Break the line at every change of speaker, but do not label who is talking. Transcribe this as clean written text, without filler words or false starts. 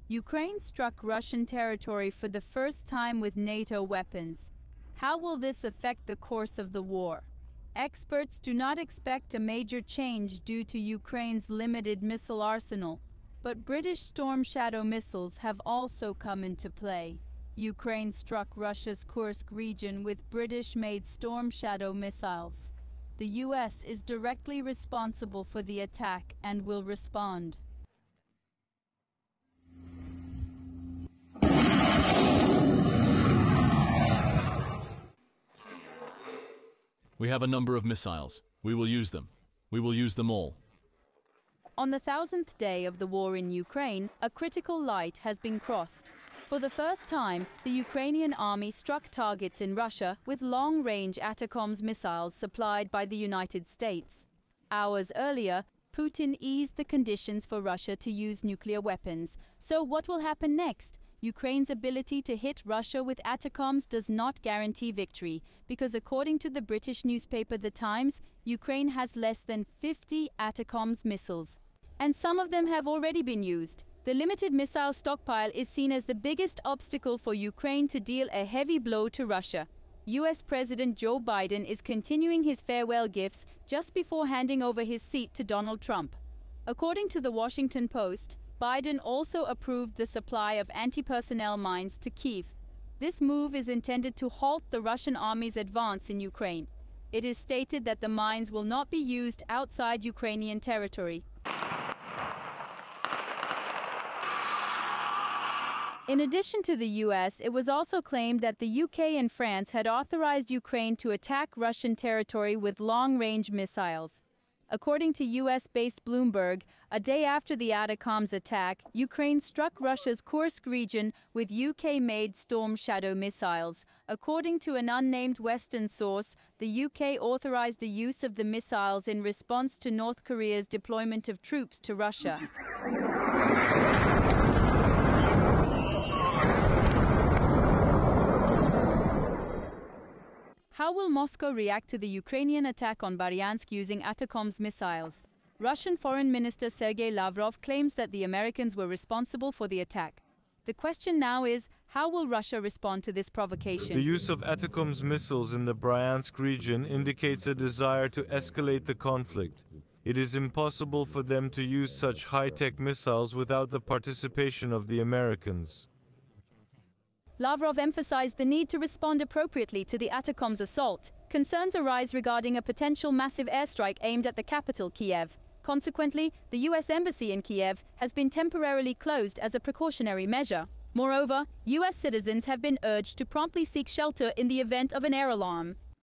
Ukraine struck Russian territory for the first time with NATO weapons. How will this affect the course of the war? Experts do not expect a major change due to Ukraine's limited missile arsenal, but British Storm Shadow missiles have also come into play. Ukraine struck Russia's Kursk region with British-made Storm Shadow missiles. The US is directly responsible for the attack and will respond.
We have a number of missiles. We will use them. We will use them all.
On the 1000th day of the war in Ukraine, a critical light has been crossed. For the first time, the Ukrainian army struck targets in Russia with long-range ATACMS missiles supplied by the United States. Hours earlier, Putin eased the conditions for Russia to use nuclear weapons. So what will happen next? Ukraine's ability to hit Russia with ATACMS does not guarantee victory, because according to the British newspaper The Times, Ukraine has less than 50 ATACMS missiles. And some of them have already been used. The limited missile stockpile is seen as the biggest obstacle for Ukraine to deal a heavy blow to Russia. US President Joe Biden is continuing his farewell gifts just before handing over his seat to Donald Trump. According to the Washington Post, Biden also approved the supply of anti-personnel mines to Kyiv. This move is intended to halt the Russian army's advance in Ukraine. It is stated that the mines will not be used outside Ukrainian territory. In addition to the US, it was also claimed that the UK and France had authorized Ukraine to attack Russian territory with long-range missiles. According to US-based Bloomberg, a day after the ATACMS attack, Ukraine struck Russia's Kursk region with UK-made Storm Shadow missiles. According to an unnamed Western source, the UK authorized the use of the missiles in response to North Korea's deployment of troops to Russia. How will Moscow react to the Ukrainian attack on Bryansk using ATACMS missiles? Russian Foreign Minister Sergei Lavrov claims that the Americans were responsible for the attack. The question now is, how will Russia respond to this provocation?
The use of ATACMS missiles in the Bryansk region indicates a desire to escalate the conflict. It is impossible for them to use such high-tech missiles without the participation of the Americans.
Lavrov emphasized the need to respond appropriately to the ATACMS assault. Concerns arise regarding a potential massive airstrike aimed at the capital, Kiev. Consequently, the US Embassy in Kiev has been temporarily closed as a precautionary measure. Moreover, US citizens have been urged to promptly seek shelter in the event of an air alarm.